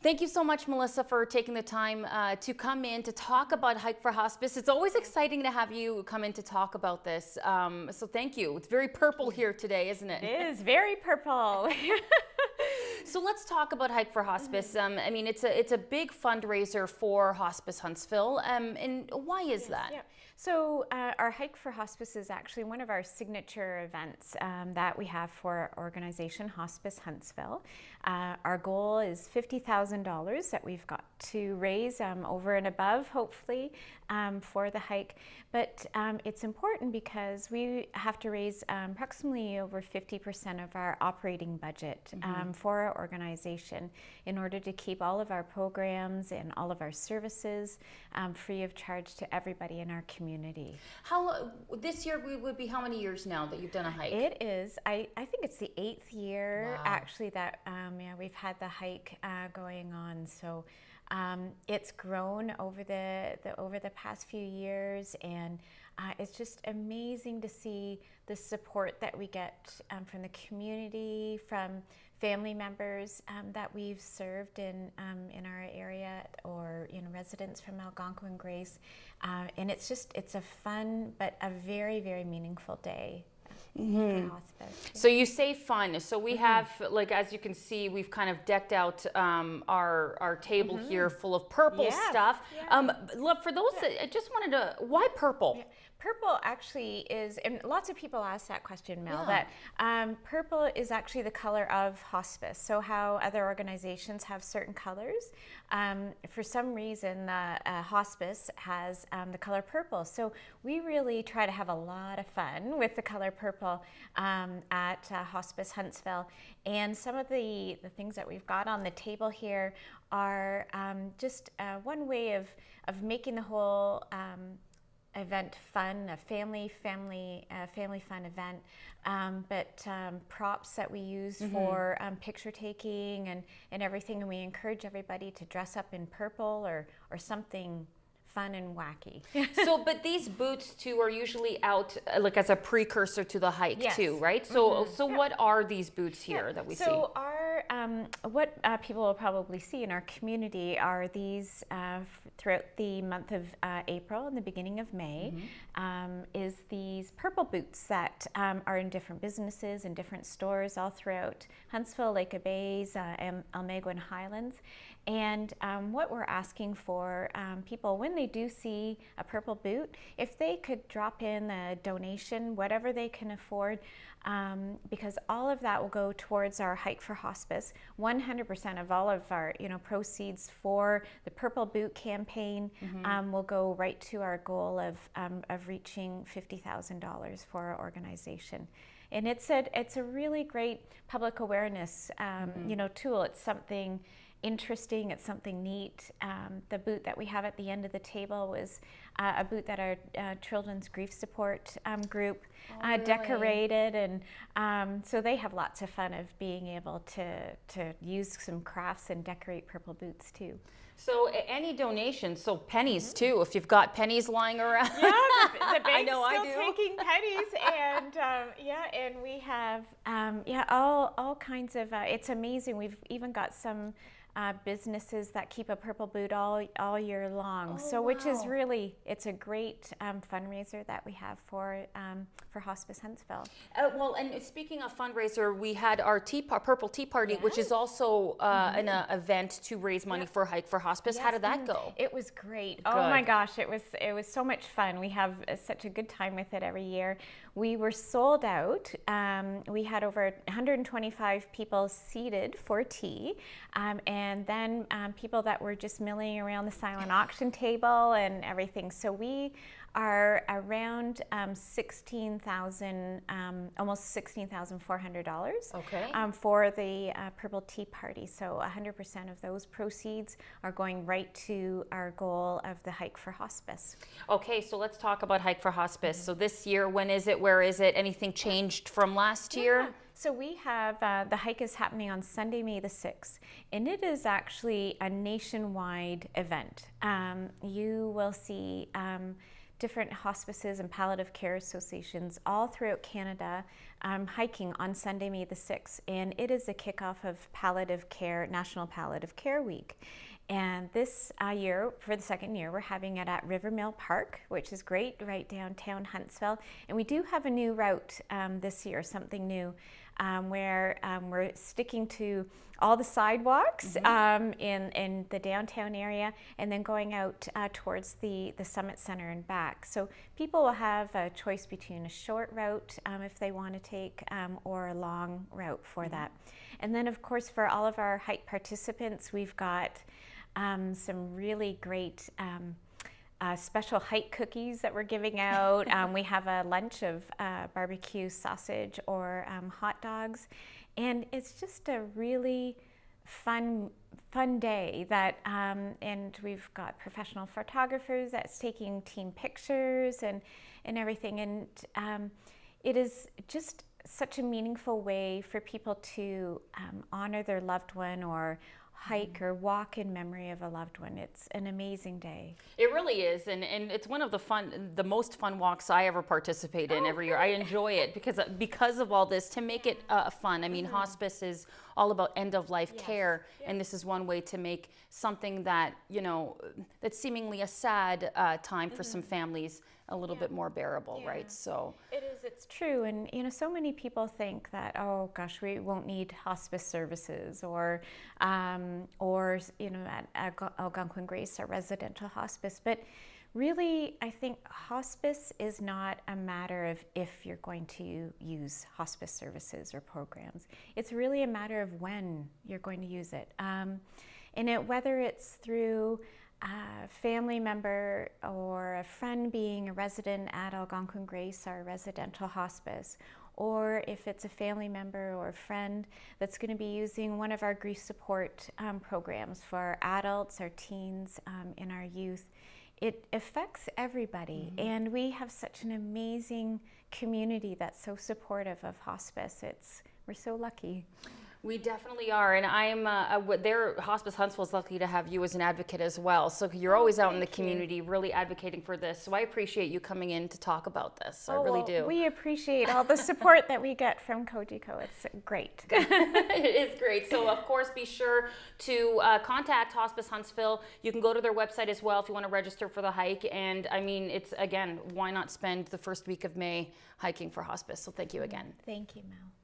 Thank you so much, Melissa, for taking the time to come in to talk about Hike for Hospice. It's always exciting to have you come in to talk about this. So thank you. It's very purple here today, isn't it? It is very purple. So let's talk about Hike for Hospice. I mean, it's a big fundraiser for Hospice Huntsville. And why is that? Yeah. So our Hike for Hospice is actually one of our signature events that we have for our organization, Hospice Huntsville. Our goal is $50,000 that we've got to raise over and above, hopefully, for the hike. But it's important because we have to raise approximately over 50% of our operating budget for our organization in order to keep all of our programs and all of our services free of charge to everybody in our community. This year would be how many years now that you've done a hike? It is, I think it's the 8th year actually that we've had the hike going on. So it's grown over the past few years, and it's just amazing to see the support that we get from the community, from family members that we've served in our area, or residents from Algonquin and Grace, and it's a fun but a very, very meaningful day. Hospice. So you say fun. So we have, like, as you can see, we've kind of decked out our table here full of purple stuff. Look, for those that I just wanted to, why purple? Yeah. Purple actually is, and lots of people ask that question, Mel, that purple is actually the color of hospice. So how other organizations have certain colors, for some reason hospice has the color purple. So we really try to have a lot of fun with the color purple at Hospice Huntsville. And some of the things that we've got on the table here are just one way of making the whole event fun, a family fun event, but props that we use for picture taking and everything, and we encourage everybody to dress up in purple or something fun and wacky. So, but these boots too are usually out like as a precursor to the hike too, right? So, what are these boots here that we see? So our what people will probably see in our community are these throughout the month of April and the beginning of May, is these purple boots that are in different businesses and different stores all throughout Huntsville, Lake of Bays, Almega and Highlands. And what we're asking for people, when they do see a purple boot, if they could drop in a donation, whatever they can afford, because all of that will go towards our Hike for Hospice. 100% of all of our proceeds for the Purple Boot campaign will go right to our goal of reaching $50,000 for our organization. And it's a really great public awareness tool. It's something interesting, it's something neat. The boot that we have at the end of the table was a boot that our children's grief support group decorated, and so they have lots of fun of being able to use some crafts and decorate purple boots too. So any donations, so pennies too, if you've got pennies lying around. Yeah, the bank's I know still I do. taking pennies, and and we have all kinds of. It's amazing. We've even got some businesses that keep a purple boot all year long. Which is really, it's a great fundraiser that we have for Hospice Huntsville. Well, and speaking of fundraiser, we had our Purple Tea Party, which is also an event to raise money for Hike for Hospice. How did that go? It was great. Oh my gosh, it was so much fun. We have such a good time with it every year. We were sold out. We had over 125 people seated for tea, and then people that were just milling around the silent auction table and everything. So we are around $16,000, almost $16,400 for the Purple Tea Party. So 100% of those proceeds are going right to our goal of the Hike for Hospice. Okay, so let's talk about Hike for Hospice. So this year, when is it? Where is it? Anything changed from last year? So we have, the hike is happening on Sunday, May the 6th, and it is actually a nationwide event. You will see different hospices and palliative care associations all throughout Canada hiking on Sunday, May the 6th, and it is a kickoff of Palliative Care, National Palliative Care Week. And this year, for the second year, we're having it at River Mill Park, which is great, right downtown Huntsville. And we do have a new route this year, something new, where we're sticking to all the sidewalks in the downtown area, and then going out towards the Summit Center and back. So people will have a choice between a short route if they want to take, or a long route for that. And then, of course, for all of our hike participants, we've got some really great special hike cookies that we're giving out. We have a lunch of barbecue sausage or hot dogs, and it's just a really fun day. That and we've got professional photographers that's taking team pictures and everything, and it is just such a meaningful way for people to honor their loved one, or hike or walk in memory of a loved one. It's an amazing day. It really is, and it's one of the most fun walks I ever participate in every year. I enjoy it because of all this, to make it fun. I mean, hospice is all about end of life care, and this is one way to make something that, you know, that's seemingly a sad time for some families a little bit more bearable, right? So it is, it's true. And you know, so many people think that, oh gosh, we won't need hospice services, or you know, at Algonquin Grace, our residential hospice. But really, I think hospice is not a matter of if you're going to use hospice services or programs. It's really a matter of when you're going to use it. And whether it's through a family member or a friend being a resident at Algonquin Grace, our residential hospice, or if it's a family member or a friend that's going to be using one of our grief support programs for our adults, our teens, and our youth. It affects everybody, and we have such an amazing community that's so supportive of hospice. We're so lucky. We definitely are, and I'm Hospice Huntsville is lucky to have you as an advocate as well. So you're always out in the community really advocating for this. So I appreciate you coming in to talk about this. I really do. We appreciate all the support that we get from Kojiko. It's great. It is great. So of course, be sure to contact Hospice Huntsville. You can go to their website as well if you want to register for the hike. And I mean, it's, again, why not spend the first week of May hiking for hospice? So thank you again. Thank you, Mel.